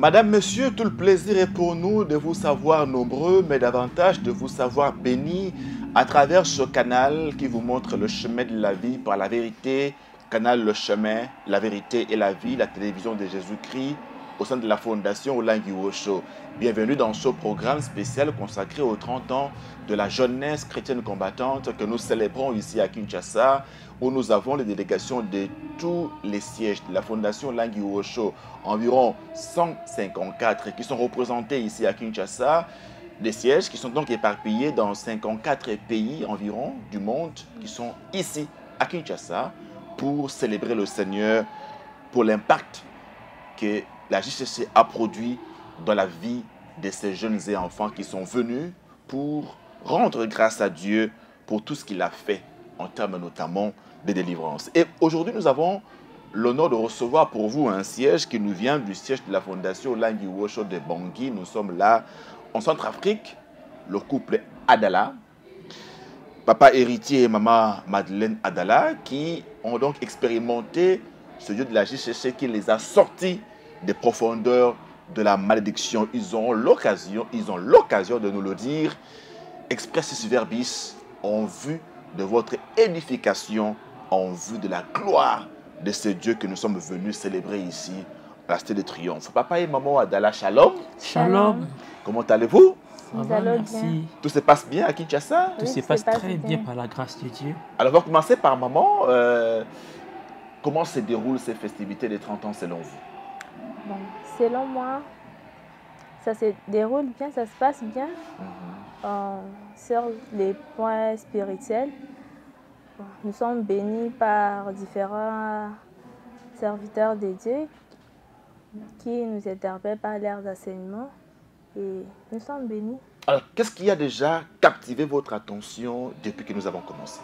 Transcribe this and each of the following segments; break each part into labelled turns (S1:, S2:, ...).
S1: Madame, Monsieur, tout le plaisir est pour nous de vous savoir nombreux, mais davantage de vous savoir bénis à travers ce canal qui vous montre le chemin de la vie par la vérité. Canal Le Chemin, la vérité et la vie, la télévision de Jésus-Christ au sein de la fondation Olangi Osho. Bienvenue dans ce programme spécial consacré aux 30 ans de la jeunesse chrétienne combattante que nous célébrons ici à Kinshasa, où nous avons les délégations de tous les sièges de la fondation Olangi Osho, environ 154 qui sont représentés ici à Kinshasa. Des sièges qui sont donc éparpillés dans 54 pays environ du monde qui sont ici à Kinshasa pour célébrer le Seigneur, pour l'impact que la JCC a produit dans la vie de ces jeunes et enfants qui sont venus pour rendre grâce à Dieu pour tout ce qu'il a fait en termes notamment de délivrance. Et aujourd'hui, nous avons l'honneur de recevoir pour vous un siège qui nous vient du siège de la fondation Olangi Osho de Bangui. Nous sommes là en Centrafrique, le couple Adala, papa héritier et maman Madeleine Adala, qui ont donc expérimenté ce Dieu de la JCC qui les a sortis des profondeurs de la malédiction. Ils ont l'occasion de nous le dire, expressis verbis, en vue de votre édification, en vue de la gloire de ce Dieu que nous sommes venus célébrer ici, à la Cité de Triomphe. Papa et maman Adala, shalom.
S2: Shalom.
S1: Comment allez-vous?
S2: Nous allons merci. Bien.
S1: Tout se passe bien à Kinshasa?
S2: Tout se passe très bien par la grâce de Dieu.
S1: Alors, on va commencer par maman. Comment se déroulent ces festivités des 30 ans selon vous?
S3: Bon, selon moi, ça se déroule bien, ça se passe bien. Sur les points spirituels, nous sommes bénis par différents serviteurs de Dieu qui nous interpellent par leurs enseignements et nous sommes bénis.
S1: Alors, qu'est-ce qui a déjà captivé votre attention depuis que nous avons commencé?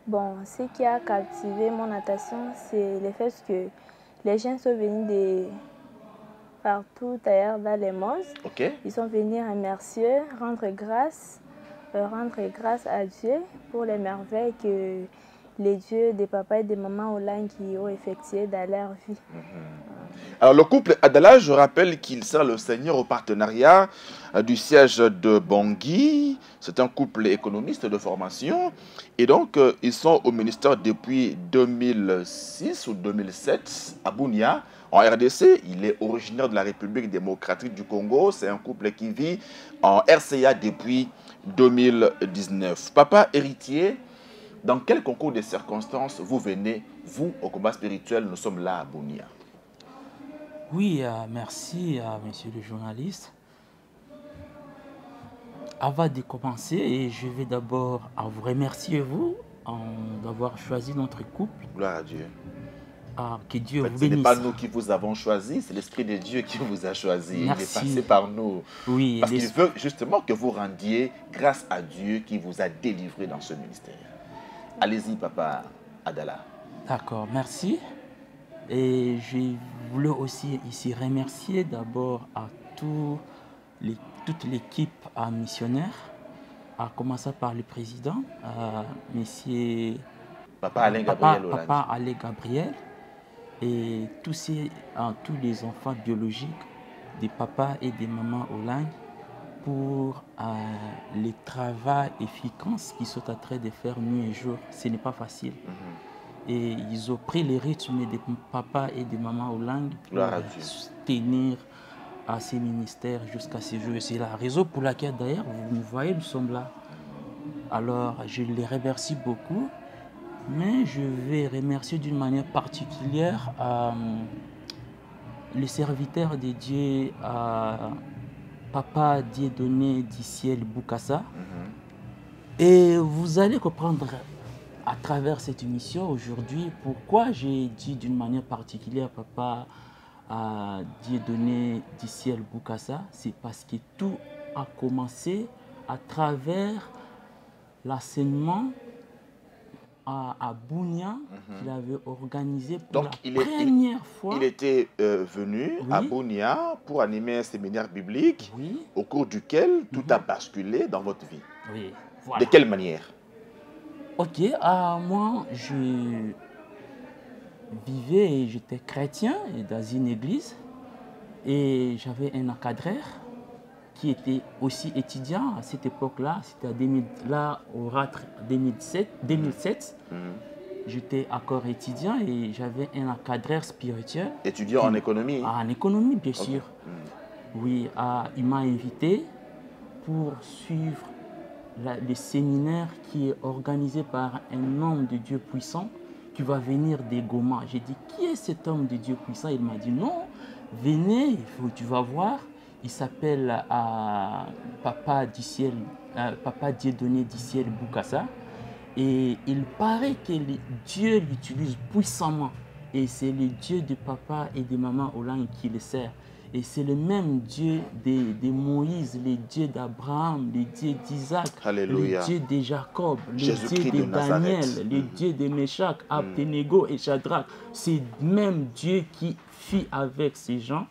S3: Bon, ce qui a captivé mon attention, c'est le fait que les gens sont venus de partout ailleurs dans le monde.
S1: Okay.
S3: Ils sont venus remercier, rendre grâce à Dieu pour les merveilles que les dieux des papas et des mamans Olangi ont effectuées dans leur vie.
S1: Alors le couple Adala, je rappelle qu'il sert le Seigneur au partenariat du siège de Bangui. C'est un couple économiste de formation. Et donc, ils sont au ministère depuis 2006 ou 2007 à Bunia, en RDC. Il est originaire de la République démocratique du Congo. C'est un couple qui vit en RCA depuis 2019. Papa héritier, dans quel concours de circonstances vous venez, vous, au combat spirituel? Nous sommes là à Bunia.
S2: Oui, merci monsieur le journaliste. Avant de commencer, je vais d'abord vous remercier vous d'avoir choisi notre couple.
S1: Gloire à Dieu.
S2: Que Dieu vous bénisse.
S1: Ce n'est pas nous qui vous avons choisi, c'est l'Esprit de Dieu qui vous a choisi.
S2: Merci.
S1: Il est passé par nous.
S2: Oui,
S1: parce qu'il veut justement que vous rendiez grâce à Dieu qui vous a délivré dans ce ministère. Allez-y, papa Adala.
S2: D'accord, merci. Et je voulais aussi ici remercier d'abord à toute l'équipe missionnaire, à commencer par le président, monsieur
S1: Papa Alain
S2: Gabriel, et tous les enfants biologiques des papas et des mamans Olangi pour le travail efficace qu'ils sont en train de faire nuit et jour. Ce n'est pas facile. Et ils ont pris le rythme des papas et des mamans Olangi pour tenir à ces ministères jusqu'à ce jour. C'est la raison pour laquelle d'ailleurs, vous me voyez, nous sommes là. Alors, je les remercie beaucoup, mais je vais remercier d'une manière particulière le serviteur de Dieu, Papa Dieudonné Diciel Boukassa. Et vous allez comprendre à travers cette émission aujourd'hui pourquoi j'ai dit d'une manière particulière Papa Dieudonné Diciel Boukassa. C'est parce que tout a commencé à travers l'enseignement à Bunia qu'il avait organisé pour la première fois.
S1: Il était venu à Bunia pour animer un séminaire biblique au cours duquel tout a basculé dans votre vie.
S2: Oui, voilà.
S1: De quelle manière?
S2: Ok, moi je vivais et j'étais chrétien dans une église. Et j'avais un encadreur qui était aussi étudiant à cette époque-là. C'était là, au RATR 2007. J'étais encore étudiant et j'avais un encadreur spirituel.
S1: Étudiant en économie?
S2: En économie, bien sûr. Oui, il m'a invité pour suivre le séminaire qui est organisé par un homme de Dieu puissant qui va venir des Goma. J'ai dit, qui est cet homme de Dieu puissant? Il m'a dit, non, venez, tu vas voir. Il s'appelle Papa du ciel, Papa Dieudonné du ciel Bukasa. Et il paraît que Dieu l'utilise puissamment. Et c'est le Dieu de papa et de maman Hollande qui le sert. Et c'est le même Dieu de Moïse, le Dieu d'Abraham, le Dieu d'Isaac, le Dieu de Jacob, le Dieu de Daniel, le Dieu de Meshach, Abednego et Shadrach. C'est le même Dieu qui fit avec ces gens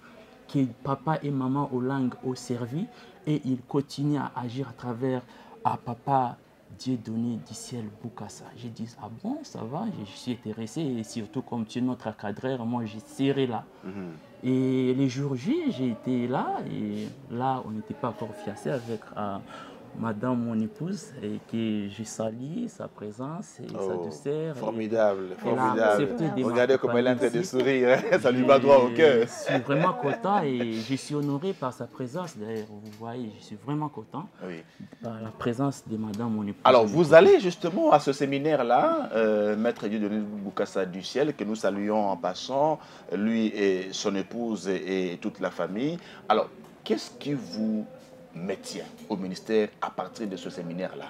S2: que papa et maman Hollande ont servi. Et il continue à agir à travers papa Dieu donné du ciel Bukasa. J'ai dit, ah bon, ça va, je suis intéressé. Et surtout, comme tu es notre encadreur, moi, j'ai serré là. Et les jours J, j'ai été là. Et là, on n'était pas encore fiancés avec madame, mon épouse, et que je salue sa présence et sa douceur.
S1: Formidable, formidable. Regardez comment elle est en train de sourire, ça lui va droit au cœur.
S2: Je suis vraiment content et je suis honoré par sa présence. D'ailleurs, vous voyez, je suis vraiment content par la présence de madame, mon épouse.
S1: Alors, vous allez justement à ce séminaire-là, Maître Dieudonné Bukasa du ciel, que nous saluons en passant, lui et son épouse et toute la famille. Alors, qu'est-ce qui vous maintient au ministère à partir de ce séminaire-là?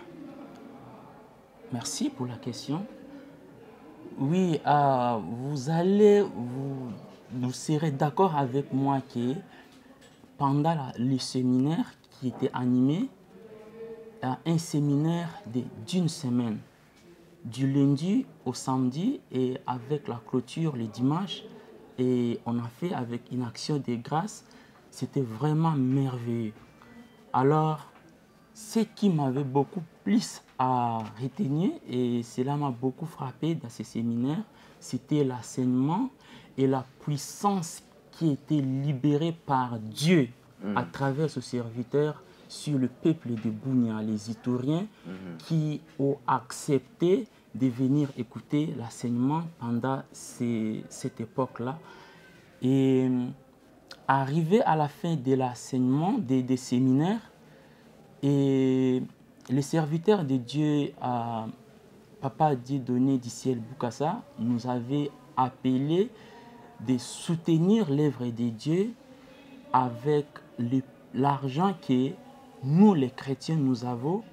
S2: Merci pour la question. Oui, vous serez d'accord avec moi que pendant le séminaire qui était animé, un séminaire d'une semaine, du lundi au samedi et avec la clôture le dimanche, et on a fait avec une action de grâce, c'était vraiment merveilleux. Alors, ce qui m'avait beaucoup plus à retenir, et cela m'a beaucoup frappé dans ces séminaires, c'était l'enseignement et la puissance qui était libérée par Dieu à travers ce serviteur sur le peuple de Bunia, les Itoriens, qui ont accepté de venir écouter l'enseignement pendant cette époque-là. Et arrivé à la fin de l'enseignement, des séminaires, et les serviteurs de Dieu, Papa Dieudonné du ciel Bukasa, nous avait appelé de soutenir l'œuvre de Dieu avec l'argent que nous, les chrétiens, nous avons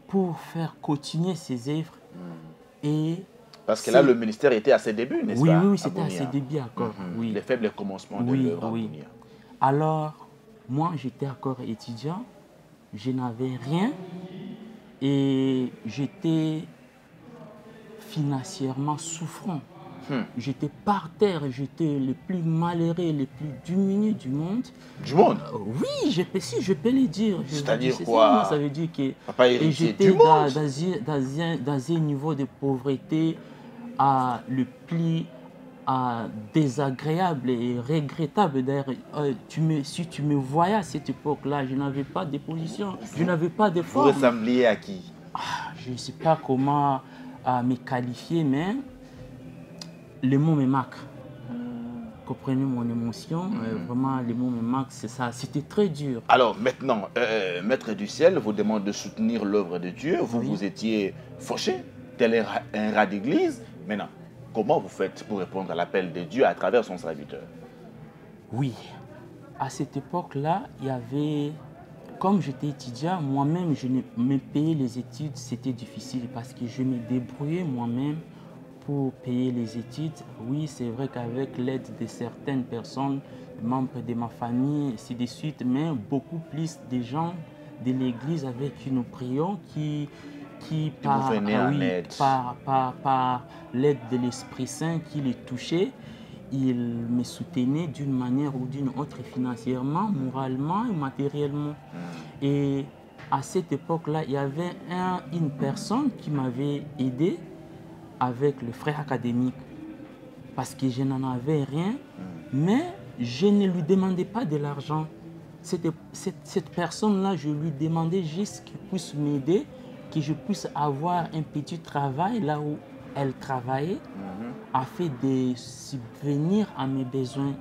S2: pour faire continuer ces œuvres. Et
S1: parce que là, le ministère était à ses débuts, n'est-ce pas?
S2: Oui, c'était à ses débuts encore. Oui.
S1: Les faibles commencements de l'œuvre.
S2: Alors, moi, j'étais encore étudiant, je n'avais rien et j'étais financièrement souffrant. J'étais par terre, j'étais le plus malheureux, le plus diminué du monde.
S1: Du monde?
S2: Oui, je peux le dire.
S1: C'est-à-dire quoi?
S2: Ça veut dire que
S1: j'étais
S2: dans un niveau de pauvreté le plus désagréable et regrettable. D'ailleurs, si tu me voyais à cette époque-là, je n'avais pas de position, je n'avais pas de forme.
S1: Vous ressembliez à qui?
S2: Je ne sais pas comment me qualifier, mais les mots me marquent. Comprenez mon émotion, vraiment les mots me marquent, c'est ça, c'était très dur.
S1: Alors maintenant, Maître du ciel vous demande de soutenir l'œuvre de Dieu, vous étiez fauché, tel un rat d'église. Maintenant, comment vous faites pour répondre à l'appel de Dieu à travers son serviteur?
S2: Oui, à cette époque-là, il y avait, comme j'étais étudiant, moi-même, je me payais les études, c'était difficile parce que je me débrouillais moi-même pour payer les études. Oui, c'est vrai qu'avec l'aide de certaines personnes, membres de ma famille, ainsi de suite, mais beaucoup plus de gens de l'église avec qui nous prions, qui par l'aide de l'Esprit Saint qui les touchait, il me soutenait d'une manière ou d'une autre, financièrement, moralement et matériellement. Et à cette époque-là, il y avait une personne qui m'avait aidé avec le frère académique, parce que je n'en avais rien, mais je ne lui demandais pas de l'argent. Cette personne-là, je lui demandais juste qu'il puisse m'aider, que je puisse avoir un petit travail là où elle travaillait, afin de subvenir à mes besoins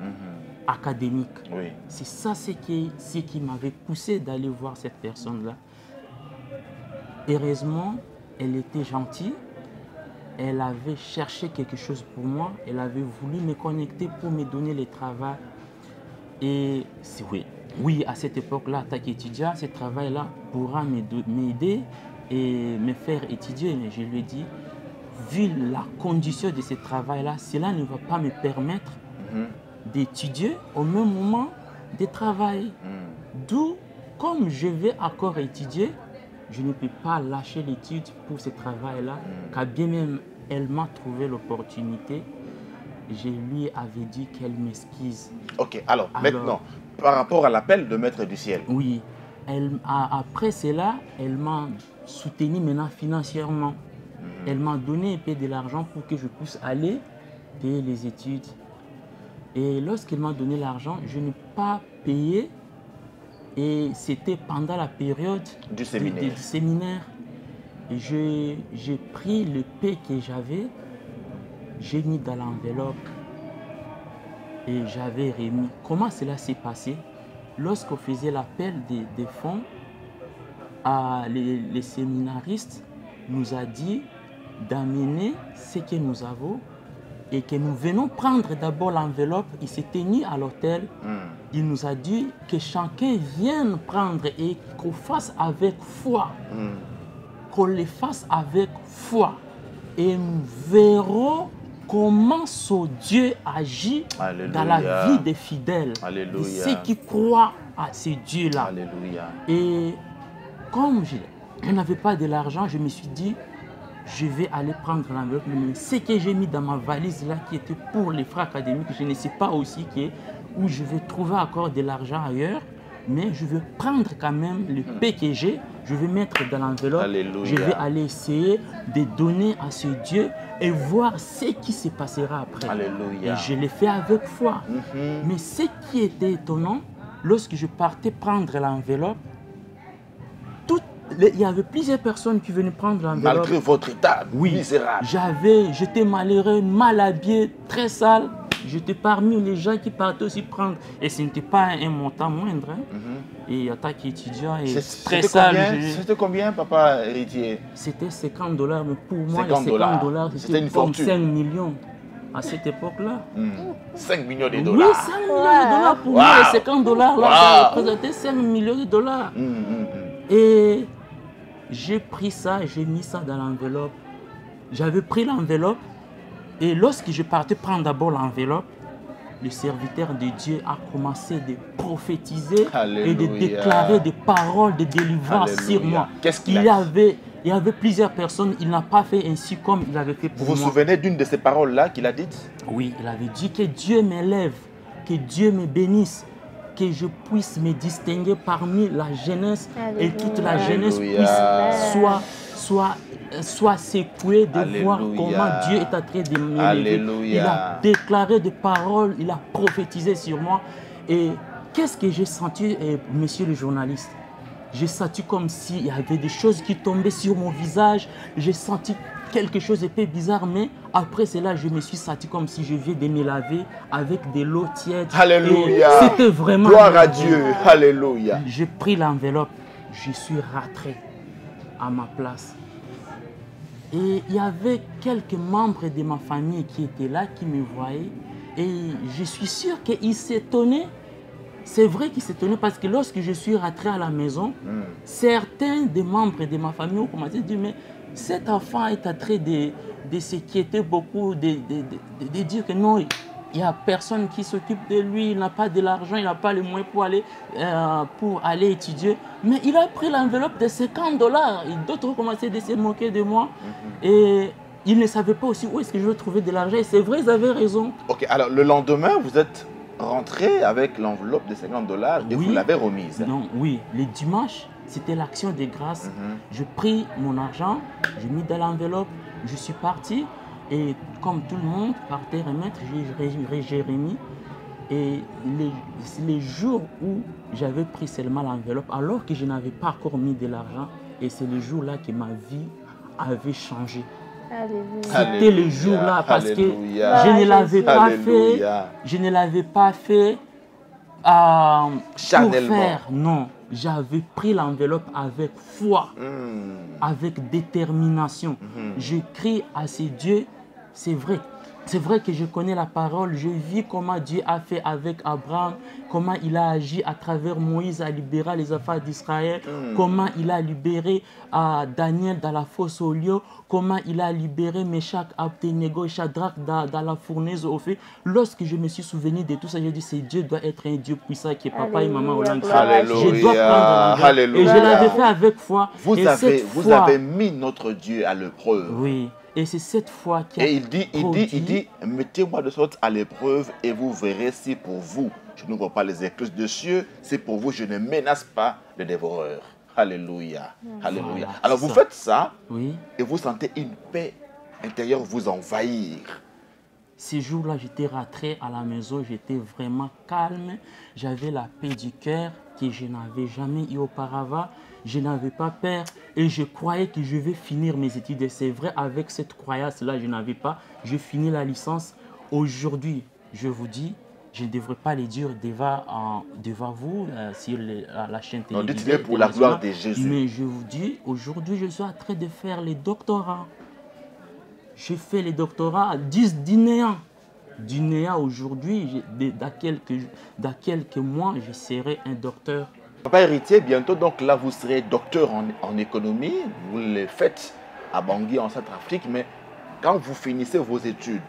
S2: académiques.
S1: Oui.
S2: C'est ça ce qui m'avait poussé d'aller voir cette personne-là. Heureusement, elle était gentille. Elle avait cherché quelque chose pour moi. Elle avait voulu me connecter pour me donner le travail. Et oui, à cette époque-là, en tant qu'étudiant, ce travail-là pourra m'aider et me faire étudier. Mais je lui ai dit, vu la condition de ce travail-là, cela ne va pas me permettre d'étudier au même moment de travailler. D'où, comme je vais encore étudier, je ne peux pas lâcher l'étude pour ce travail-là, car bien même elle m'a trouvé l'opportunité. Je lui avais dit qu'elle m'excuse.
S1: Ok, alors maintenant, par rapport à l'appel de Maître du Ciel.
S2: Oui, après cela, elle m'a soutenu maintenant financièrement. Elle m'a donné un peu de l'argent pour que je puisse aller payer les études. Et lorsqu'elle m'a donné l'argent, je n'ai pas payé. Et c'était pendant la période
S1: du séminaire.
S2: Du séminaire. Et j'ai pris le paie que j'avais, j'ai mis dans l'enveloppe et j'avais remis. Comment cela s'est passé? Lorsqu'on faisait l'appel des fonds, les séminaristes nous a dit d'amener ce que nous avons et que nous venons prendre d'abord l'enveloppe. Il s'était mis à l'hôtel. Il nous a dit que chacun vienne prendre et qu'on fasse avec foi. Qu'on le fasse avec foi. Et nous verrons comment ce Dieu agit dans la vie des fidèles. De ceux qui croient à ce Dieu-là. Et comme je n'avais pas de l'argent, je me suis dit, je vais aller prendre l'enveloppe. Mais ce que j'ai mis dans ma valise là, qui était pour les frais académiques, je ne sais pas aussi où je vais trouver encore de l'argent ailleurs. Mais je vais prendre quand même le paie que j'ai, je vais mettre dans l'enveloppe. Je vais aller essayer de donner à ce Dieu et voir ce qui se passera après.
S1: Alléluia.
S2: Et je l'ai fait avec foi. Mais ce qui était étonnant, lorsque je partais prendre l'enveloppe, il y avait plusieurs personnes qui venaient prendre l'enveloppe.
S1: Malgré votre état misérable.
S2: J'étais malheureux, mal habillé, très sale. J'étais parmi les gens qui partaient aussi prendre. Et ce n'était pas un montant moindre. Et en tant qu'étudiant, très sale.
S1: C'était combien, papa héritier?
S2: C'était 50 $. Mais pour moi, les 50 $, c'était
S1: une
S2: fortune. 5 millions à cette époque-là.
S1: 5 millions de $.
S2: Oui, 5 millions de $. Pour moi, les 50 $, là, ça représentait 5 millions de $. Et j'ai pris ça, j'ai mis ça dans l'enveloppe. J'avais pris l'enveloppe. Et lorsque je partais prendre d'abord l'enveloppe, le serviteur de Dieu a commencé de prophétiser et de déclarer des paroles de délivrance sur moi.
S1: Qu'est-ce qu'il
S2: il y avait plusieurs personnes, il n'a pas fait ainsi comme il avait fait pour moi.
S1: Vous vous souvenez d'une de ces paroles-là qu'il a dites?
S2: Oui, il avait dit que Dieu m'élève, que Dieu me bénisse, que je puisse me distinguer parmi la jeunesse et toute la jeunesse puisse soit secouée de voir comment Dieu est en train de m'élever. Il a déclaré des paroles, il a prophétisé sur moi. Et qu'est-ce que j'ai senti, monsieur le journaliste? J'ai senti comme s'il y avait des choses qui tombaient sur mon visage. J'ai senti quelque chose de peu bizarre, mais après cela, je me suis senti comme si je venais de me laver avec de l'eau tiède.
S1: Alléluia.
S2: C'était vraiment...
S1: Gloire à Dieu. Alléluia.
S2: J'ai pris l'enveloppe, je suis rentré à ma place. Et il y avait quelques membres de ma famille qui étaient là, qui me voyaient. Et je suis sûr qu'ils s'étonnaient. C'est vrai qu'ils s'étonnaient parce que lorsque je suis rentré à la maison, certains des membres de ma famille ont commencé à dire, mais cet enfant est en train de s'inquiéter beaucoup, de dire que non, il n'y a personne qui s'occupe de lui, il n'a pas de l'argent, il n'a pas les moyens pour aller étudier. Mais il a pris l'enveloppe de 50 $. Et d'autres ont commencé à se moquer de moi. Et ils ne savaient pas aussi où est-ce que je vais trouver de l'argent. Et c'est vrai, ils avaient raison.
S1: Ok, alors le lendemain, vous êtes rentré avec l'enveloppe de 50 $ et vous l'avez remise.
S2: Non, oui, le dimanche, c'était l'action de grâce. J'ai pris mon argent, j'ai mis dans l'enveloppe, je suis parti. Et comme tout le monde partait remettre, j'ai remis. Et les jours où j'avais pris seulement l'enveloppe, alors que je n'avais pas encore mis de l'argent, et c'est le jour-là que ma vie avait changé. C'était le jour-là parce que je ne l'avais pas fait. Je ne l'avais pas fait pour faire. Non, j'avais pris l'enveloppe avec foi, avec détermination. Je crie à ces dieux, c'est vrai. C'est vrai que je connais la parole, je vis comment Dieu a fait avec Abraham, comment il a agi à travers Moïse à libérer les enfants d'Israël, comment il a libéré Daniel dans la fosse au lieu, comment il a libéré Meshach, Abednego, Shadrach dans la fournaise au feu. Lorsque je me suis souvenu de tout ça, j'ai dit, c'est Dieu doit être un Dieu puissant qui est papa et maman au langue. Je dois prendre l'engagement. Et je l'avais fait avec foi.
S1: Vous avez mis notre Dieu à l'épreuve.
S2: Oui. Et c'est cette foi qui a
S1: il dit, mettez-moi de sorte à l'épreuve et vous verrez si pour vous, je n'ouvre pas les écluses de cieux, si pour vous, je ne menace pas le dévoreur. Alléluia. Alléluia. Alors vous faites ça et vous sentez une paix intérieure vous envahir.
S2: Ces jours-là, j'étais rentré à la maison, j'étais vraiment calme. J'avais la paix du cœur que je n'avais jamais eu auparavant. Je n'avais pas peur et je croyais que je vais finir mes études. Et c'est vrai, avec cette croyance-là, je n'avais pas. Je finis la licence. Aujourd'hui, je vous dis, je ne devrais pas le dire devant vous sur la chaîne télévisée.
S1: Non, dites-le pour la gloire de Jésus.
S2: Mais je vous dis, aujourd'hui, je suis en train de faire les doctorats. Je fais les doctorats à 10 d'INEA. D'INEA aujourd'hui, dans quelques mois, je serai un docteur.
S1: Papa héritier, bientôt, donc là, vous serez docteur en économie. Vous le faites à Bangui, en Centrafrique. Mais quand vous finissez vos études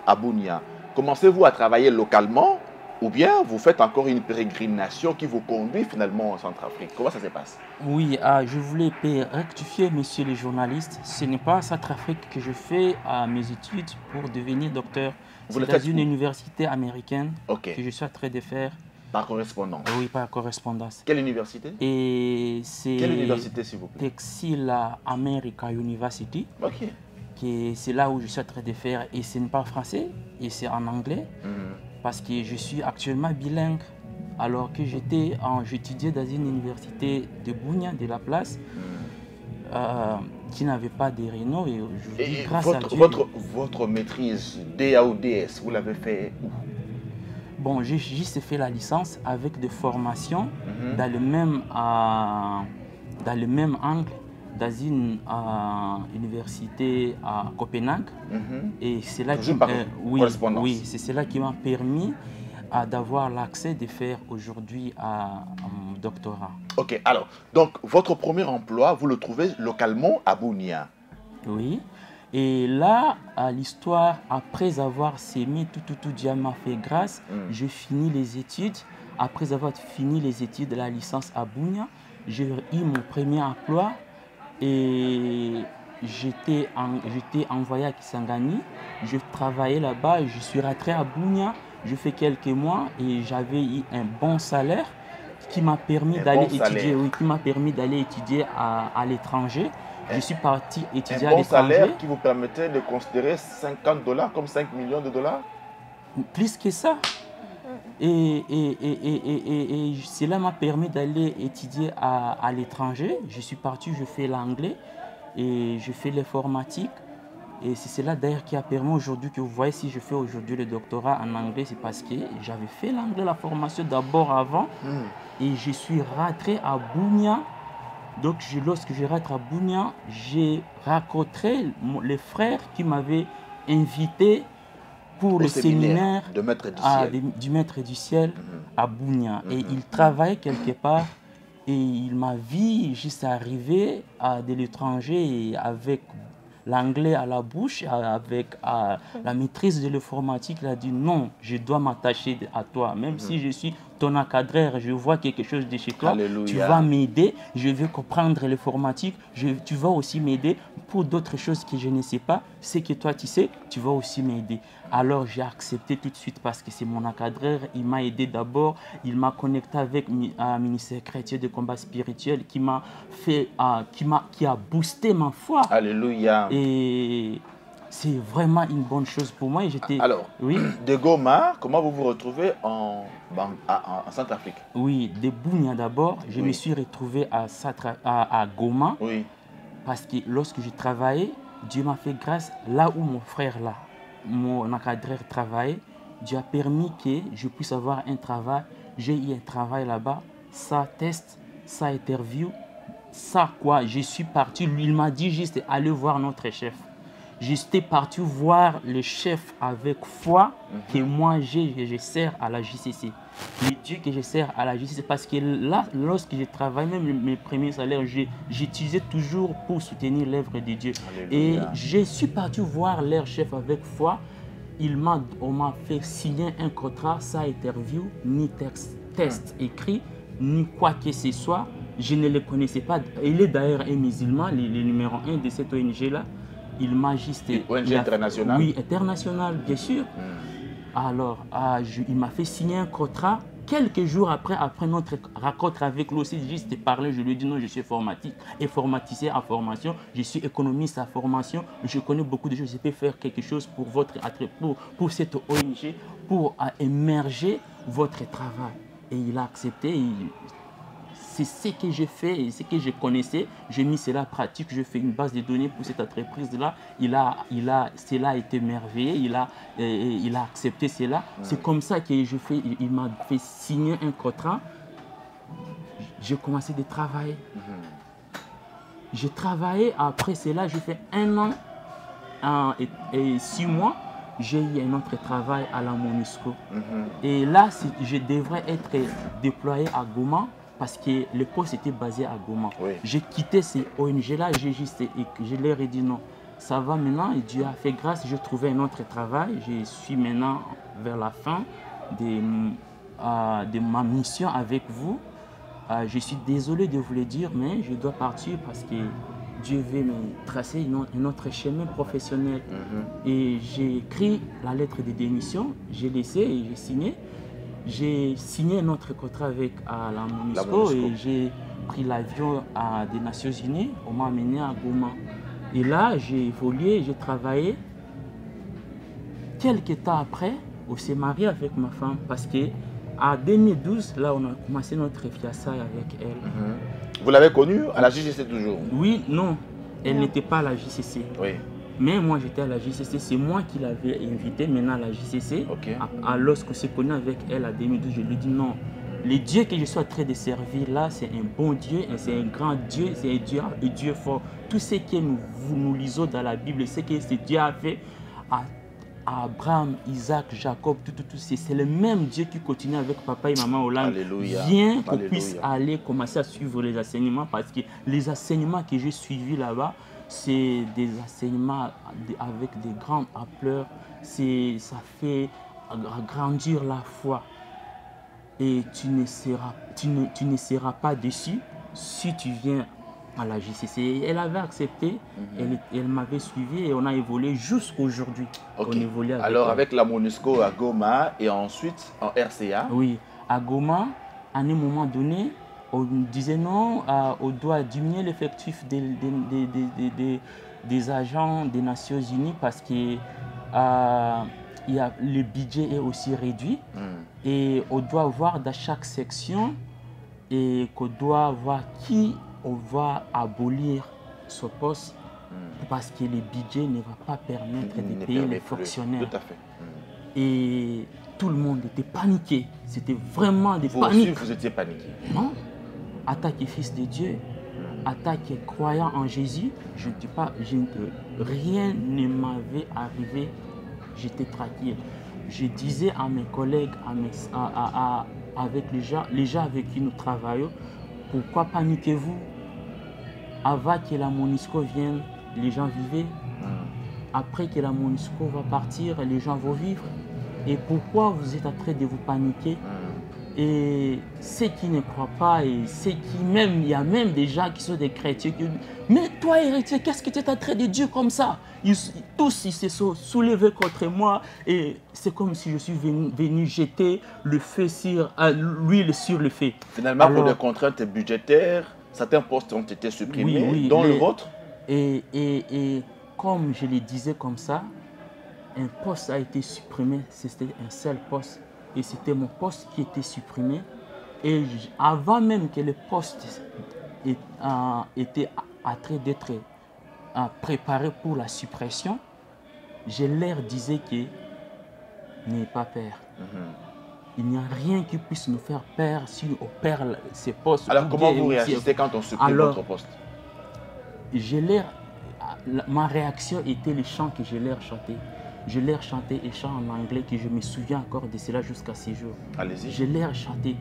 S1: à Bunia, commencez-vous à travailler localement ou bien vous faites encore une pérégrination qui vous conduit finalement en Centrafrique? Comment ça se passe?
S2: Oui, je voulais rectifier, monsieur le journaliste. Ce n'est pas à Centrafrique que je fais mes études pour devenir docteur. C'est dans une université américaine que je suis en train de faire.
S1: Par correspondance?
S2: Oui, par correspondance.
S1: Quelle université?
S2: Et c'est
S1: quelle université, s'il vous plaît?
S2: Texile America University.
S1: Ok.
S2: C'est là où je suis en train de faire. Et ce n'est pas français, et c'est en anglais. Parce que je suis actuellement bilingue. Alors que j'étudiais dans une université de Bunia, de la place, qui n'avait pas de réno. Et aujourd'hui, grâce à Dieu...
S1: Votre maîtrise DA ou DS, vous l'avez fait où?
S2: Bon, j'ai juste fait la licence avec des formations dans le même angle, dans une université à Copenhague. Et c'est là c'est cela qui m'a permis d'avoir l'accès de faire aujourd'hui mon doctorat.
S1: Ok, alors, donc votre premier emploi, vous le trouvez localement à Bunia?
S2: Oui. Et là, à l'histoire, après avoir sémé, tout Dieu m'a fait grâce, je finis les études. Après avoir fini les études de la licence à Bunia, j'ai eu mon premier emploi et j'étais envoyé à Kisangani. Je travaillais là-bas, je suis rentré à Bunia, je fais quelques mois et j'avais eu un bon salaire qui m'a permis d'aller étudier, à l'étranger. Je suis parti étudier à l'étranger.
S1: Un bon salaire qui vous permettait de considérer $50 comme 5 millions de dollars?
S2: Plus que ça. Et cela m'a permis d'aller étudier à l'étranger. Je suis parti, je fais l'anglais et je fais l'informatique. Et c'est cela d'ailleurs qui a permis aujourd'hui que vous voyez, si je fais aujourd'hui le doctorat en anglais, c'est parce que j'avais fait l'anglais, la formation d'abord avant. Et je suis rentré à Bunia. Donc, lorsque je rentre à Bunia, j'ai rencontré les frères qui m'avaient invité pour le séminaire du Maître du Ciel à Bunia. Et il travaillait quelque part et il m'a vu juste arriver de l'étranger avec l'anglais à la bouche, avec la maîtrise de l'informatique. Il a dit non, je dois m'attacher à toi, même si je suis ton encadreur, je vois quelque chose de chez toi. Alléluia. Tu vas m'aider, je vais comprendre l'informatique, tu vas aussi m'aider pour d'autres choses que je ne sais pas. Ce que toi tu sais, tu vas aussi m'aider. Alors j'ai accepté tout de suite parce que c'est mon encadreur, il m'a aidé d'abord, il m'a connecté avec un ministère chrétien de combat spirituel qui m'a fait, qui a boosté ma foi.
S1: Alléluia.
S2: Et c'est vraiment une bonne chose pour moi.
S1: Alors,
S2: oui.
S1: de Goma, comment vous vous retrouvez en Centrafrique?
S2: Oui, de Bunia d'abord, je me suis retrouvé à Goma.
S1: Oui.
S2: Parce que lorsque je travaillais, Dieu m'a fait grâce là où mon frère, là, mon encadreur travaillait. Dieu a permis que je puisse avoir un travail. J'ai eu un travail là-bas, ça test, ça interview, ça quoi. Je suis parti, lui, il m'a dit juste aller voir notre chef. J'étais parti voir le chef avec foi que moi je sers à la JCC. Le Dieu que je sers à la JCC, parce que là, lorsque je travaille, même mes premiers salaires, j'utilisais toujours pour soutenir l'œuvre de Dieu. Alléluia. Et je suis parti voir leur chef avec foi. On m'a fait signer un contrat, sans interview, ni test écrit, ni quoi que ce soit. Je ne le connaissais pas. Il est d'ailleurs un musulman, le numéro 1 de cette ONG-là. Il m'a juste...
S1: ONG internationale?
S2: Oui, internationale, bien sûr. Alors, il m'a fait signer un contrat. Quelques jours après notre rencontre avec lui aussi, juste parler, je lui ai dit non, je suis informaticien à formation, je suis économiste à formation, je connais beaucoup de choses, je peux faire quelque chose pour pour cette ONG, pour émerger votre travail. Et il a accepté. C'est ce que j'ai fait et ce que je connaissais. J'ai mis cela en pratique. Je fais une base de données pour cette entreprise-là. Cela a été merveilleux. Il a accepté cela. C'est comme ça que il m'a fait signer un contrat. J'ai commencé à travailler. J'ai travaillé. Après cela, j'ai fait 1 an et 6 mois. J'ai eu un autre travail à la MONUSCO. Et là, je devrais être déployé à Goma. Parce que le poste était basé à Goma. Oui. J'ai quitté ces ONG-là, je leur ai dit non, ça va maintenant, et Dieu a fait grâce, j'ai trouvé un autre travail. Je suis maintenant vers la fin de ma mission avec vous. Je suis désolé de vous le dire, mais je dois partir parce que Dieu veut me tracer un autre chemin professionnel. Et j'ai écrit la lettre de démission, j'ai laissé et j'ai signé. J'ai signé un autre contrat avec la MONUSCO et j'ai pris l'avion des Nations Unies. On m'a amené à Goma. Et là, j'ai évolué, j'ai travaillé. Quelques temps après, on s'est marié avec ma femme parce qu'en 2012, là, on a commencé notre fiançailles avec elle.
S1: Vous l'avez connue à la JCC toujours?
S2: Oui, non. Elle n'était pas à la JCC.
S1: Oui.
S2: Mais moi, j'étais à la JCC. C'est moi qui l'avais invitée maintenant à la JCC.
S1: Okay.
S2: Lorsqu'on s'est connu avec elle en 2012, je lui ai dit non. Le Dieu que je suis en train de servir là, c'est un bon Dieu, c'est un grand Dieu, c'est un Dieu fort. Tout ce que nous lisons dans la Bible, ce que ce Dieu a fait à Abraham, Isaac, Jacob, tout, c'est le même Dieu qui continue avec papa et maman Hollande. Viens qu'on puisse aller commencer à suivre les enseignements parce que les enseignements que j'ai suivis là-bas, c'est des enseignements avec des grandes ampleurs. Ça fait grandir la foi. Et tu ne seras pas déçu si tu viens à la JCC. Elle avait accepté, elle m'avait suivi et on a évolué jusqu'à aujourd'hui.
S1: Okay. Alors avec la MONUSCO à Goma et ensuite en RCA?
S2: Oui, à Goma, à un moment donné, on disait non, on doit diminuer l'effectif des agents des Nations Unies parce que le budget est aussi réduit et on doit voir dans chaque section et qu'on doit voir qui on va abolir ce poste parce que le budget ne va pas permettre de payer les fonctionnaires.
S1: Tout à fait.
S2: Et tout le monde était paniqué. C'était vraiment des paniques.
S1: Vous étiez paniqué?
S2: Non. En tant que fils de Dieu, en tant que croyant en Jésus, rien ne m'avait arrivé. J'étais tranquille. Je disais à mes collègues, avec les gens avec qui nous travaillons, pourquoi paniquez-vous? Avant que la MONUSCO vienne, les gens vivaient. Après que la MONUSCO va partir, les gens vont vivre. Et pourquoi vous êtes en train de vous paniquer? Et ceux qui ne croient pas, et ceux qui même, il y a même des gens qui sont des chrétiens qui disent, mais toi héritier, qu'est-ce que tu es en train de dire comme ça? Tous ils se sont soulevés contre moi et c'est comme si je suis venu jeter le feu l'huile sur le feu.
S1: Finalement, pour des contraintes budgétaires, certains postes ont été supprimés, dont le vôtre.
S2: Et comme je le disais comme ça, un poste a été supprimé, c'était un seul poste, et c'était mon poste qui était supprimé. Et avant même que le poste était en train d'être préparé pour la suppression, je leur disais que n'ayez pas peur. Il n'y a rien qui puisse nous faire peur si on perd ces postes.
S1: Alors comment vous réagissez quand on supprime votre poste?
S2: Ma réaction était les chants que je leur chantais. Je leur chantais des chants en anglais que je me souviens encore de cela jusqu'à ces jours.
S1: Allez-y.
S2: Je leur chantais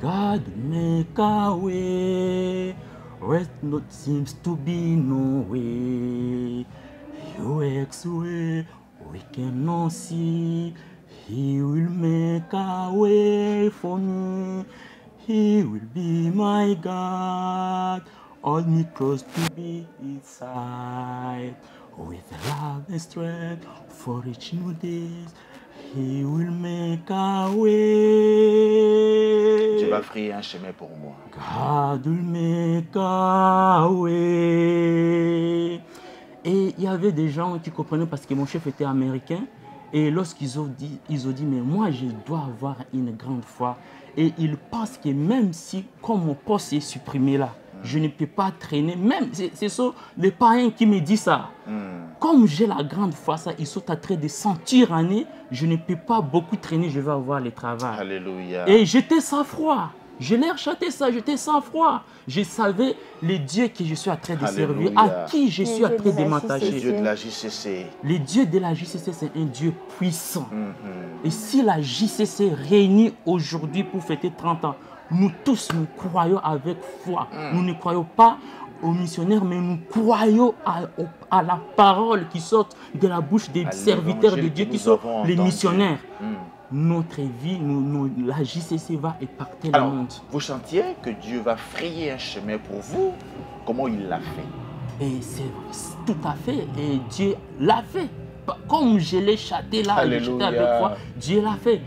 S2: God make a way where not seems to be no way. You X way we cannot see. He will make a way for me. He will be my God. Hold me close to be his side. With love and strength for each new day, He will make a way.
S1: Tu vas frayer un chemin pour moi.
S2: God will make a way. Et il y avait des gens qui comprenaient parce que mon chef était américain. Et lorsqu'ils ont dit, mais moi je dois avoir une grande foi. Et ils pensent que même si, comme mon poste est supprimé là, je ne peux pas traîner. Même, c'est ça, les parents qui me disent ça. Comme j'ai la grande foi, ça, ils sont en train de sentir en eux, je ne peux pas beaucoup traîner, je vais avoir le travail.
S1: Alléluia.
S2: Et j'étais sans froid. Je leur chantais ça, j'étais sans froid. Je savais les dieux que je suis en train de servir, à qui je suis en train de m'attacher.
S1: Le Dieu de la JCC.
S2: Le Dieu de la JCC, c'est un Dieu puissant. Et si la JCC réunit aujourd'hui pour fêter 30 ans, nous tous, nous croyons avec foi. Nous ne croyons pas aux missionnaires, mais nous croyons à la parole qui sort de la bouche des serviteurs de Dieu, qui sont les missionnaires. Notre vie, la JCC va impacter le monde.
S1: Vous chantiez que Dieu va frayer un chemin pour vous. Comment il l'a fait?
S2: Et c'est tout à fait. Et Dieu l'a fait. Comme je l'ai chanté là,
S1: Alléluia.
S2: avec foi, Dieu l'a fait.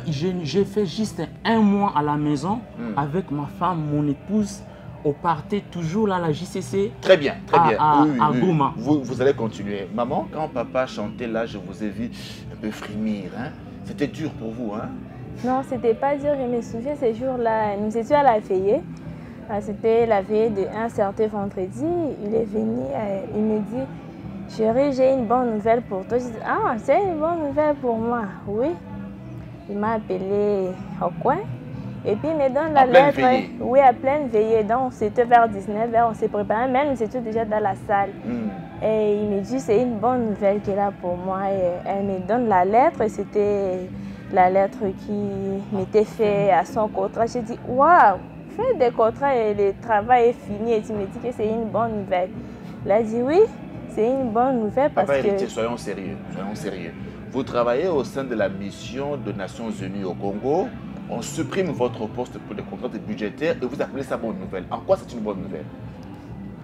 S2: J'ai fait juste un mois à la maison avec ma femme, mon épouse. On partait toujours là à la JCC.
S1: Très bien, très bien.
S2: À Goma.
S1: Vous allez continuer. Maman, quand papa chantait là, je vous ai vu un peu frémir. Hein? C'était dur pour vous, hein?
S3: Non, c'était pas dur. Je me souviens ces jours-là, nous étions à la veillée. C'était la veillée d'un certain vendredi. Il est venu, il me dit, chérie, j'ai une bonne nouvelle pour toi. Je dis, ah, c'est une bonne nouvelle pour moi. Oui. Il m'a appelé au coin. Et puis il me donne la lettre. Oui, à pleine veillée. Donc c'était vers 19h, on s'est préparé. Même nous étions déjà dans la salle. Et il me dit, c'est une bonne nouvelle qu'elle a pour moi. Et elle me donne la lettre. Et c'était la lettre qui m'était faite à son contrat. J'ai dit, waouh, fais des contrats et le travail est fini. Et tu me dis que c'est une bonne nouvelle. Il a dit, oui, c'est une bonne nouvelle parce
S1: Papa
S3: que...
S1: héritier, soyons sérieux, soyons sérieux. Vous travaillez au sein de la mission des Nations Unies au Congo. On supprime votre poste pour des contrats budgétaires et vous appelez ça bonne nouvelle. En quoi c'est une bonne nouvelle?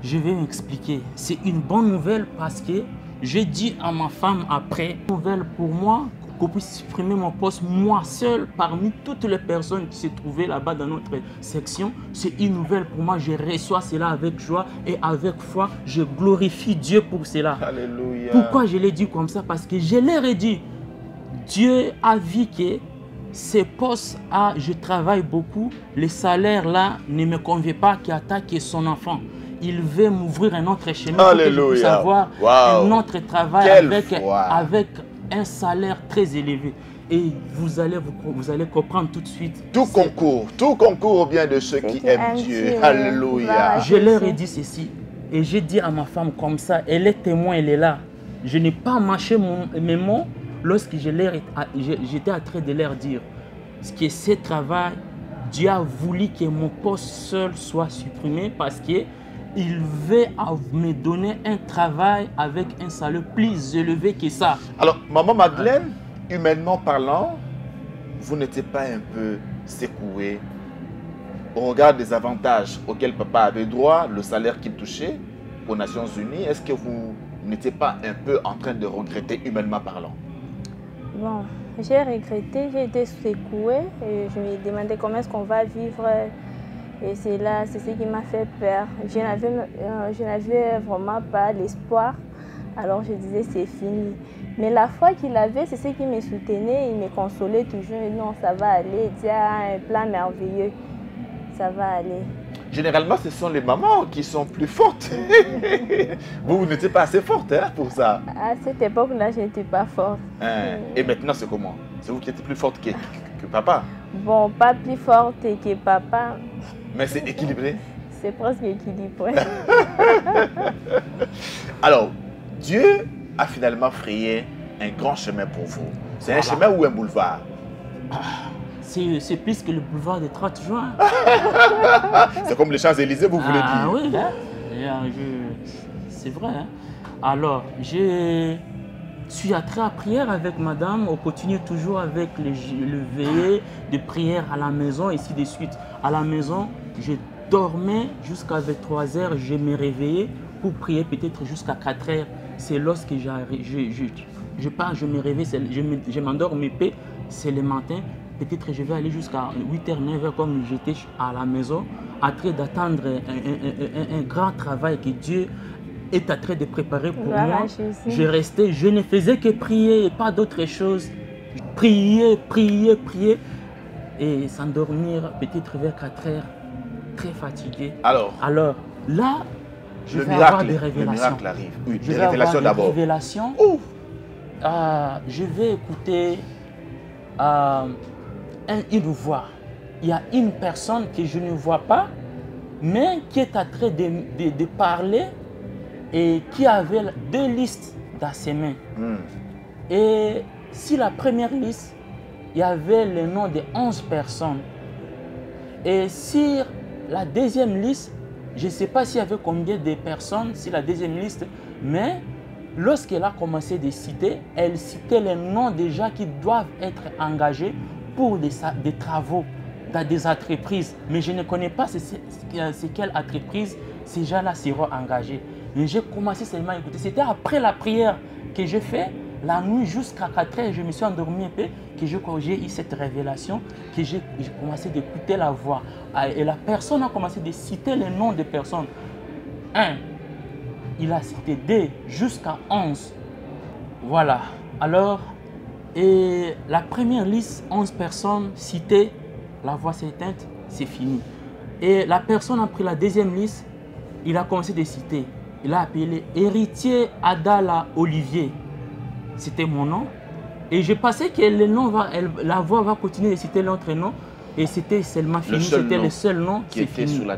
S2: Je vais m'expliquer. C'est une bonne nouvelle parce que j'ai dit à ma femme après, une nouvelle pour moi, qu'on puisse supprimer mon poste moi seul parmi toutes les personnes qui se trouvaient là-bas dans notre section. C'est une nouvelle pour moi. Je reçois cela avec joie et avec foi. Je glorifie Dieu pour cela.
S1: Alléluia.
S2: Pourquoi je l'ai dit comme ça? Parce que je leur ai dit, Dieu a vu que ces postes, je travaille beaucoup, les salaires là ne me conviennent pas, qui attaque son enfant. Il veut m'ouvrir un autre chemin pour que je puisse avoir un autre travail avec un salaire très élevé. Et vous allez comprendre tout de suite.
S1: Tout concourt au bien de ceux qui aiment Dieu. Alléluia.
S2: Je leur ai dit ceci. Et j'ai dit à ma femme comme ça, elle est témoin, elle est là. Je n'ai pas mâché mes mots lorsque j'étais en train de leur dire que ce travail, Dieu a voulu que mon poste seul soit supprimé parce qu'il veut me donner un travail avec un salaire plus élevé que ça.
S1: Alors, maman Madeleine, humainement parlant, vous n'étiez pas un peu secoué au regard des avantages auxquels papa avait droit, le salaire qu'il touchait aux Nations Unies? Est-ce que vous n'étiez pas un peu en train de regretter humainement parlant?
S3: Bon, j'ai regretté, j'ai été secouée et je me demandais comment est-ce qu'on va vivre Et c'est là, c'est ce qui m'a fait peur. Je n'avais vraiment pas l'espoir. Alors je disais, c'est fini. Mais la foi qu'il avait, c'est ce qui me soutenait, il me consolait toujours. Non, ça va aller, tu as un plan merveilleux. Ça va aller.
S1: Généralement, ce sont les mamans qui sont plus fortes. Vous n'étiez pas assez forte hein, pour ça.
S3: À cette époque-là, je n'étais pas forte.
S1: Hein. Et maintenant, c'est comment? C'est vous qui êtes plus forte que papa?
S3: Bon, pas plus forte que papa.
S1: Mais c'est équilibré.
S3: C'est presque équilibré.
S1: Alors, Dieu a finalement frayé un grand chemin pour vous. C'est un chemin ou un boulevard?
S2: C'est plus que le boulevard des 30 juin.
S1: C'est comme les Champs-Élysées, vous voulez dire?
S2: Ah oui, hein? C'est vrai. Hein? Alors, je suis entré à prière avec madame. On continue toujours avec le veillée de prière à la maison, ainsi de suite. À la maison, je dormais jusqu'à 23 h. Je me réveillais pour prier peut-être jusqu'à 4 h. C'est lorsque je pars, je me réveille, je m'endors, me paie, c'est le matin. Peut-être je vais aller jusqu'à 8 h, 9 h comme j'étais à la maison, en train d'attendre un grand travail que Dieu est en train de préparer pour moi. Je restais, je ne faisais que prier et pas d'autre chose. Prier, prier, prier et s'endormir peut-être vers 4 h, très fatigué. Alors là, je vais avoir des révélations. Le miracle arrive.
S1: Oui, des révélations d'abord.
S2: Révélations. Je vais écouter une voix. Il y a une personne que je ne vois pas, mais qui est en train de parler et qui avait 2 listes dans ses mains. Et sur la première liste, il y avait le nom de 11 personnes. Et sur la deuxième liste, je ne sais pas s'il y avait combien de personnes sur la deuxième liste, mais lorsqu'elle a commencé de citer, elle citait les noms des gens qui doivent être engagés pour des travaux dans des entreprises. Mais je ne connais pas c'est quelle entreprise ces gens-là seront engagés. Mais j'ai commencé seulement à écouter. C'était après la prière que j'ai fait, la nuit jusqu'à 4 h, je me suis endormi un peu, que j'ai eu cette révélation, que j'ai commencé d'écouter la voix. Et la personne a commencé de citer les noms des personnes. 1, il a cité 2 jusqu'à 11. Voilà. Alors, et la première liste, 11 personnes citées, la voix s'est éteinte, c'est fini. Et la personne a pris la deuxième liste, il a commencé de citer. Il a appelé héritier Adala Olivier. C'était mon nom. Et je pensais que la voix va continuer de citer l'autre nom. Et c'était seulement fini. C'était le seul nom
S1: qui était sur la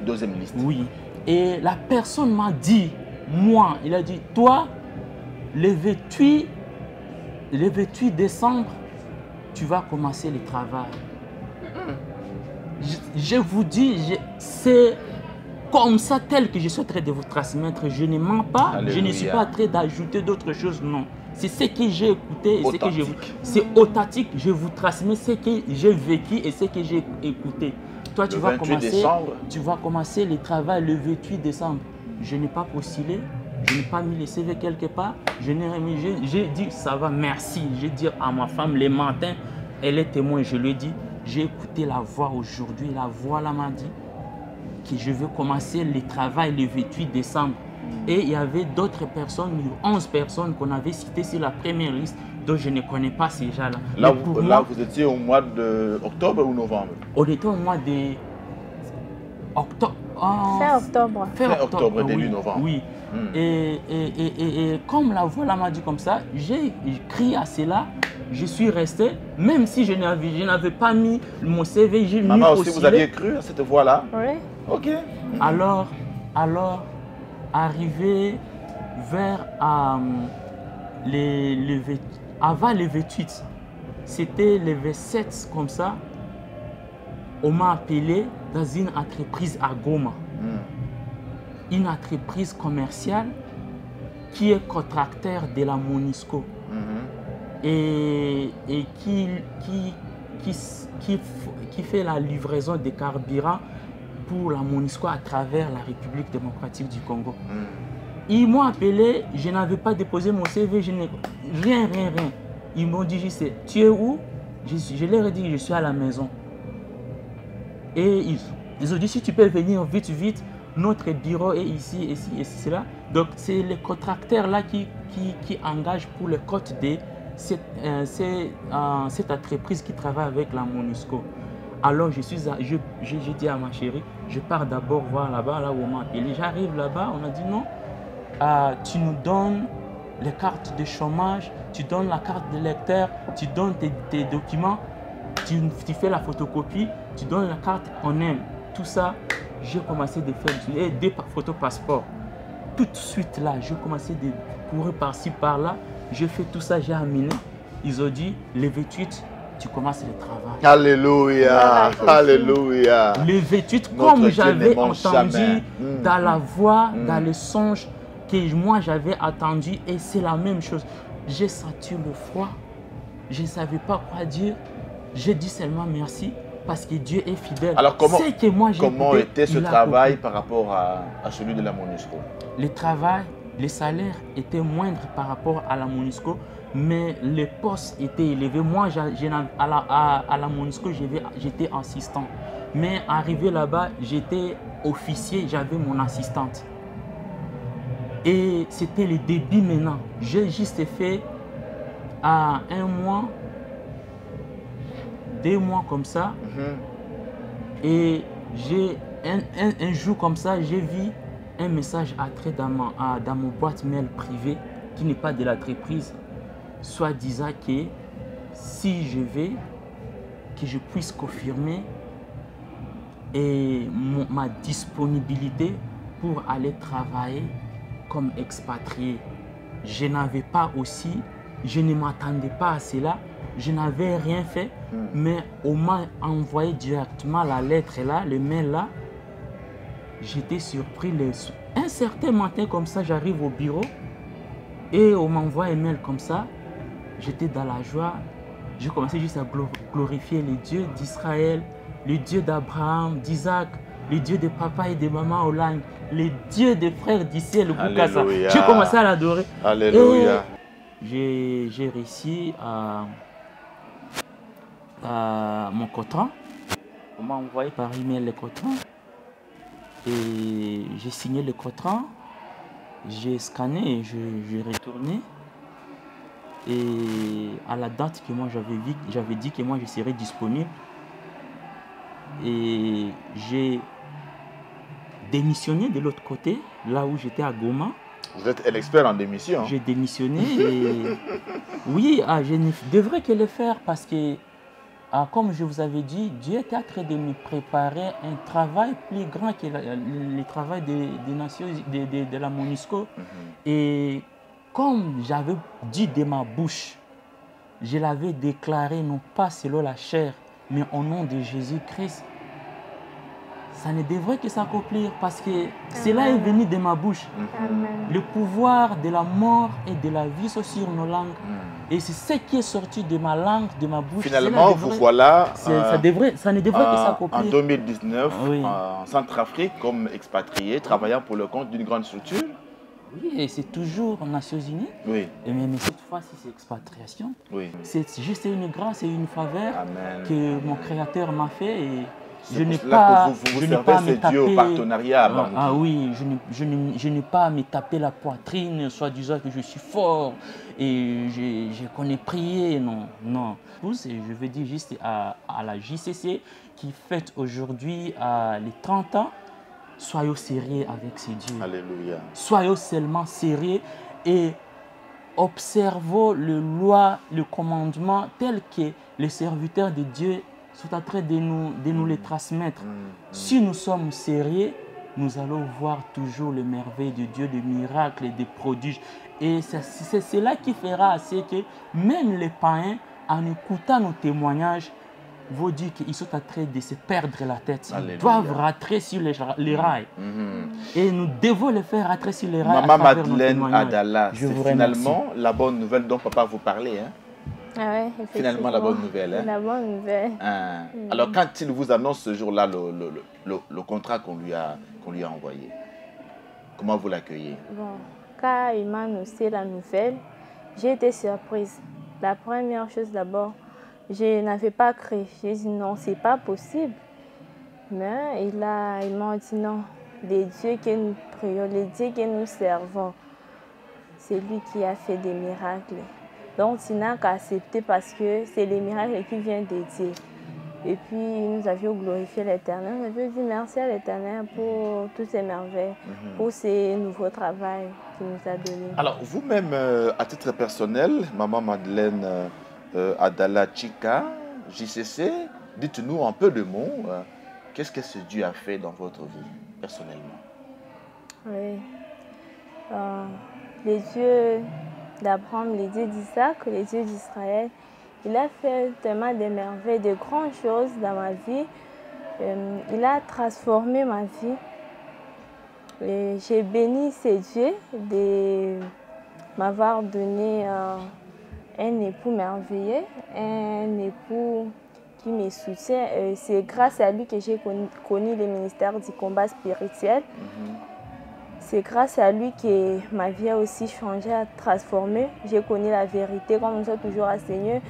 S1: deuxième liste.
S2: Oui. Et la personne m'a dit, moi, il a dit, toi, le 28 décembre, tu vas commencer le travail. Je vous dis, c'est comme ça, tel que je suis en train de vous transmettre. Je ne mens pas. Alléluia. Je ne suis pas en train d'ajouter d'autres choses, non. C'est ce que j'ai écouté, c'est authentique. Je vous transmets ce que j'ai vécu et ce que j'ai écouté. Toi, tu vas commencer le travail le 28 décembre. Je n'ai pas postulé, je n'ai pas mis le CV quelque part. J'ai dit, ça va, merci. J'ai dit à ma femme le matin, elle est témoin, je lui ai dit, j'ai écouté la voix aujourd'hui. La voix là m'a dit que je veux commencer le travail le 28 décembre. Et il y avait d'autres personnes, 11 personnes qu'on avait citées sur la première liste, dont je ne connais pas ces gens-là.
S1: Là, vous étiez au mois d'octobre ou novembre?
S2: On était au mois de octobre.
S3: Fin octobre.
S1: Fin octobre, début novembre.
S2: Oui. Et comme la voix m'a dit comme ça, j'ai crié à cela. Je suis resté, même si je n'avais pas mis mon CV.
S1: Maman aussi, vous aviez cru à cette voix-là?
S3: Oui.
S1: Ok.
S2: Alors, arrivé vers avant le 28, c'était le 27 comme ça, on m'a appelé dans une entreprise à Goma. Une entreprise commerciale qui est contracteur de la Monisco et qui fait la livraison de carburant pour la Monisco à travers la République démocratique du Congo. Ils m'ont appelé, je n'avais pas déposé mon CV, rien. Ils m'ont dit, tu es où? Je leur ai dit, je suis à la maison. Et ils ont dit si tu peux venir vite, vite, notre bureau est ici, ici, ici, c'est là. Donc c'est les contracteurs là qui engagent pour le code de cette entreprise qui travaille avec la MONUSCO. Alors j'ai dit à ma chérie, je pars d'abord voir là-bas, là où on m'a appelé. J'arrive là-bas, on a dit non, tu nous donnes les cartes de chômage, tu donnes la carte de lecteur, tu donnes tes documents, tu fais la photocopie, tu donnes la carte, on aime. Tout ça, j'ai commencé de faire des photos passeport. Tout de suite là, j'ai commencé de courir par-ci, par-là. J'ai fait tout ça, j'ai amené. Ils ont dit, le 28, tu commences le travail.
S1: Alléluia, alléluia.
S2: Le 28, comme j'avais entendu dans la voix, dans les songes, que moi j'avais attendu, et c'est la même chose. J'ai senti le froid, je ne savais pas quoi dire, j'ai dit seulement merci parce que Dieu est fidèle.
S1: Alors comment
S2: écouté,
S1: était ce travail par rapport à celui de la MONUSCO?
S2: Le travail, les salaires étaient moindres par rapport à la MONUSCO, mais les postes étaient élevés. Moi, à la MONUSCO, j'étais assistant. Mais arrivé là-bas, j'étais officier, j'avais mon assistante. Et c'était le début maintenant. J'ai juste fait à 1 mois, 2 mois comme ça. Et un jour comme ça, j'ai vu un message entré dans mon boîte mail privée qui n'est pas de l'entreprise, soit disant que si je vais, que je puisse confirmer ma disponibilité pour aller travailler comme expatrié. Je n'avais pas aussi, je ne m'attendais pas à cela, je n'avais rien fait, mais on m'a envoyé directement la lettre là, le mail là. J'étais surpris. Un certain matin comme ça, j'arrive au bureau et on m'envoie un mail comme ça. J'étais dans la joie. J'ai commencé juste à glorifier le Dieu d'Israël, le Dieu d'Abraham, d'Isaac, le Dieu de papa et de maman Olagne, le Dieu des frères d'ici, le Boukassa. J'ai commencé à l'adorer.
S1: Alléluia.
S2: J'ai réussi à mon contrat. On m'a envoyé par email le contrat. Et j'ai signé le contrat. J'ai scanné et j'ai retourné. Et à la date que moi j'avais dit que moi je serais disponible. Et j'ai démissionné de l'autre côté, là où j'étais à Goma.
S1: Vous êtes l'expert en démission.
S2: J'ai démissionné et oui, je ne devrais que le faire parce que, comme je vous avais dit, Dieu était en train de me préparer un travail plus grand que le travail des nations, de la MONUSCO. Et comme j'avais dit de ma bouche, je l'avais déclaré non pas selon la chair, mais au nom de Jésus-Christ, ça ne devrait que s'accomplir parce que cela est venu de ma bouche. Le pouvoir de la mort et de la vie sont sur nos langues. Et c'est ce qui est sorti de ma langue, de ma bouche.
S1: Finalement, vous voilà
S2: ça ne devrait que s'accomplir.
S1: En 2019, en Centrafrique, comme expatrié, travaillant pour le compte d'une grande structure.
S2: Oui, et c'est toujours aux Nations Unies.
S1: Oui.
S2: Mais cette fois-ci, c'est expatriation.
S1: Oui.
S2: C'est juste une grâce et une faveur que mon Créateur m'a fait. Et
S1: je n'ai pas, je n'ai pas à me taper au partenariat.
S2: Oui, je n'ai pas à me taper la poitrine, soit disant que je suis fort et je connais prier. Non, non. Je veux dire juste à la JCC qui fête aujourd'hui les 30 ans. Soyons sérieux avec ces dieux.
S1: Alléluia.
S2: Soyons seulement sérieux et observons les lois, le commandement tel que les serviteurs de Dieu sont en train de nous les transmettre. Si nous sommes sérieux, nous allons voir toujours les merveilles de Dieu, des miracles et des prodiges. Et c'est cela qui fera c'est que même les païens, en écoutant nos témoignages, vont dire qu'ils sont en train de se perdre la tête. Ils doivent rentrer sur les rails. Et nous devons les faire rentrer sur les rails.
S1: Maman Madeleine Adala, c'est finalement la bonne nouvelle dont papa vous parlait. Finalement, la bonne nouvelle.
S3: La bonne nouvelle.
S1: Alors, quand il vous annonce ce jour-là le contrat qu'on lui a envoyé, comment vous l'accueillez?
S3: Quand il m'a annoncé la nouvelle, j'ai été surprise. La première chose d'abord, je n'avais pas cru. J'ai dit non, c'est pas possible. Mais ils m'ont dit non, les dieux que nous prions, les dieux que nous servons, c'est lui qui a fait des miracles. Donc, tu n'as qu'à accepter parce que c'est les miracles qui viennent de Dieu. Et puis, nous avions glorifié l'Éternel. Nous avions dit merci à l'Éternel pour toutes ces merveilles, pour ces nouveaux travaux qu'il nous a donnés.
S1: Alors, vous-même, à titre personnel, Maman Madeleine Adala Chika, JCC, dites-nous un peu de mots. Qu'est-ce que ce Dieu a fait dans votre vie, personnellement?
S3: Oui. Les dieux d'Abraham, les dieux d'Isaac, les dieux d'Israël, il a fait tellement de merveilles, de grandes choses dans ma vie. Il a transformé ma vie. J'ai béni ces dieux de m'avoir donné un époux merveilleux, un époux qui me soutient. C'est grâce à lui que j'ai connu le ministère du combat spirituel. C'est grâce à lui que ma vie a aussi changé, a transformé. J'ai connu la vérité, comme nous sommes toujours enseignés,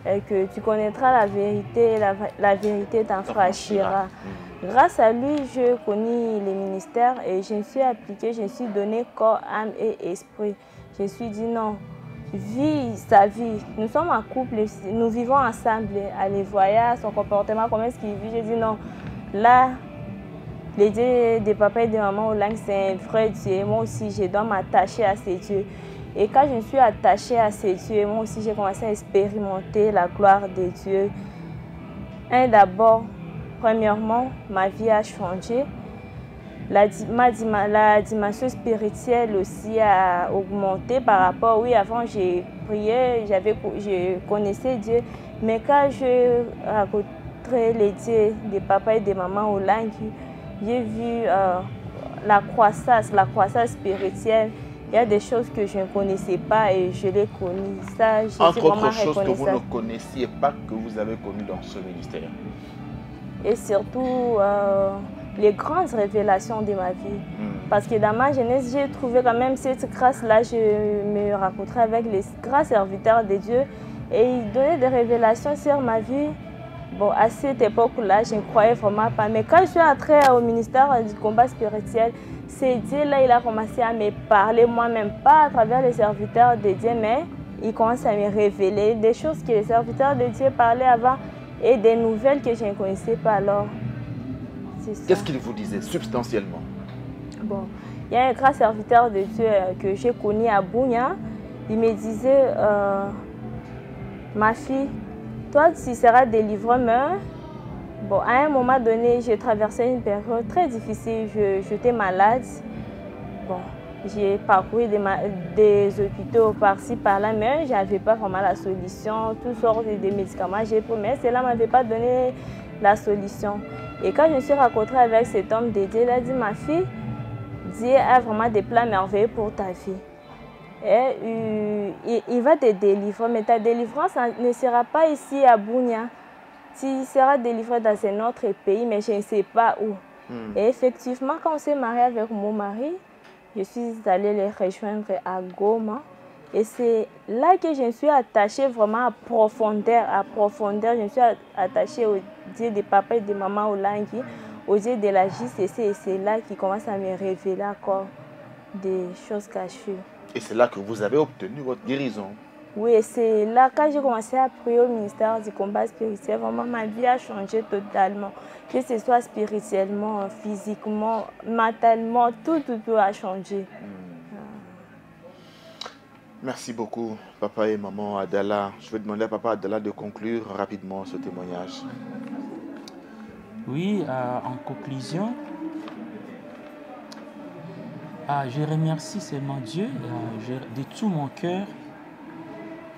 S3: que tu connaîtras la vérité, la vérité t'enfranchira. Grâce à lui, j'ai connu les ministères et je me suis appliquée, je me suis donné corps, âme et esprit. Je me suis dit non, vis sa vie. Nous sommes en couple, nous vivons ensemble. Allez, voyez son comportement, comment est-ce qu'il vit. J'ai dit non, là, les dieux des papas et des mamans au langue, c'est un vrai Dieu. Moi aussi, je dois m'attacher à ces dieux. Et quand je me suis attachée à ces dieux, moi aussi, j'ai commencé à expérimenter la gloire des dieux. D'abord, premièrement, ma vie a changé. La dimension spirituelle aussi a augmenté par rapport, oui, avant j'ai prié, je connaissais Dieu, mais quand je rencontrais les dieux des papas et des mamans au langue, j'ai vu la croissance spirituelle. Il y a des choses que je ne connaissais pas et je les connais. Ça,
S1: entre autres choses que vous ne connaissiez pas, que vous avez connues dans ce ministère.
S3: Et surtout, les grandes révélations de ma vie. Parce que dans ma jeunesse, j'ai trouvé quand même cette grâce-là. Je me rencontrais avec les grands serviteurs de Dieu et ils donnaient des révélations sur ma vie. Bon, à cette époque-là, je ne croyais vraiment pas. Mais quand je suis entrée au ministère du combat spirituel, c'est Dieu-là, il a commencé à me parler moi-même, pas à travers les serviteurs de Dieu, mais il commence à me révéler des choses que les serviteurs de Dieu parlaient avant et des nouvelles que je ne connaissais pas alors.
S1: Qu'est-ce qu'il vous disait substantiellement?
S3: Bon, il y a un grand serviteur de Dieu que j'ai connu à Bounia. Il me disait, ma fille, toi tu seras délivrée, mais bon, à un moment donné, j'ai traversé une période très difficile. J'étais malade. Bon, j'ai parcouru des hôpitaux par-ci, par-là, mais je n'avais pas vraiment la solution. Toutes sortes de médicaments, j'ai pris, mais cela ne m'avait pas donné la solution. Et quand je me suis rencontrée avec cet homme de Dieu, il a dit, ma fille, Dieu a vraiment des plans merveilleux pour ta vie. Et il va te délivrer, mais ta délivrance ne sera pas ici à Bounia. Tu seras délivré dans un autre pays, mais je ne sais pas où. Et effectivement, quand on s'est marié avec mon mari, je suis allée les rejoindre à Goma. Et c'est là que je me suis attachée vraiment à profondeur. Je me suis attachée au Dieu des papas et des mamans au Langui, au Dieu de la JCC. Et c'est là qu'il commence à me révéler encore des choses cachées.
S1: Et c'est là que vous avez obtenu votre guérison.
S3: Oui, c'est là quand j'ai commencé à prier au ministère du combat spirituel, vraiment ma vie a changé totalement. Que ce soit spirituellement, physiquement, mentalement, tout a changé.
S1: Merci beaucoup, papa et maman Adala. Je vais demander à papa Adala de conclure rapidement ce témoignage.
S2: Oui, en conclusion, je remercie seulement Dieu de tout mon cœur.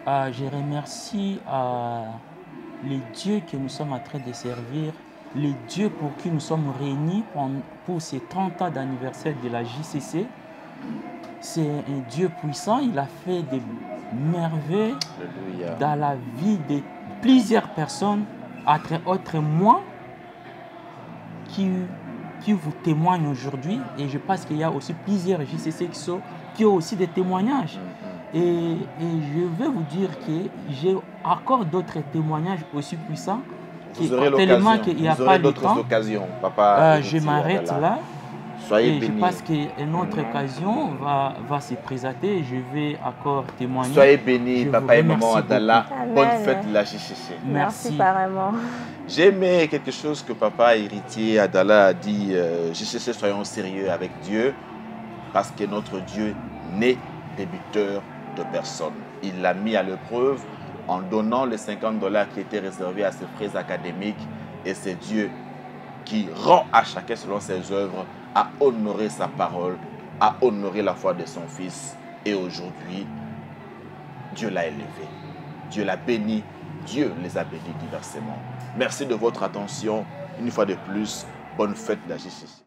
S2: Je remercie les dieux que nous sommes en train de servir, les dieux pour qui nous sommes réunis pour ces 30 ans d'anniversaire de la JCC. C'est un Dieu puissant, il a fait des merveilles dans la vie de plusieurs personnes, entre autres moi, qui vous témoignent aujourd'hui. Et je pense qu'il y a aussi plusieurs JCC qui ont aussi des témoignages. Et je veux vous dire que j'ai encore d'autres témoignages aussi puissants
S1: Vous aurez
S2: tellement
S1: l'occasion.
S2: qu'il n'y a
S1: Vous
S2: pas
S1: aurez
S2: de
S1: d'autres
S2: temps.
S1: occasions, papa.
S2: Je m'arrête là.
S1: Soyez
S2: Et je
S1: bénis.
S2: pense qu'une autre occasion va se présenter et je vais encore témoigner.
S1: Soyez bénis,
S2: Je
S1: papa
S2: vous
S1: et maman
S2: remercie
S1: Adala.
S3: beaucoup.
S1: Bonne
S3: Amen.
S1: fête de la JCC.
S3: Merci pareillement.
S1: J'ai aimé quelque chose que papa héritier Adala a dit. JCC, soyons sérieux avec Dieu, parce que notre Dieu n'est débiteur de personne. Il l'a mis à l'épreuve en donnant les $50 qui étaient réservés à ses frais académiques. Et c'est Dieu qui rend à chacun selon ses œuvres, à honorer sa parole, à honorer la foi de son fils. Et aujourd'hui, Dieu l'a élevé, Dieu l'a béni, Dieu les a bénis diversement. Merci de votre attention. Une fois de plus, bonne fête de la JCC.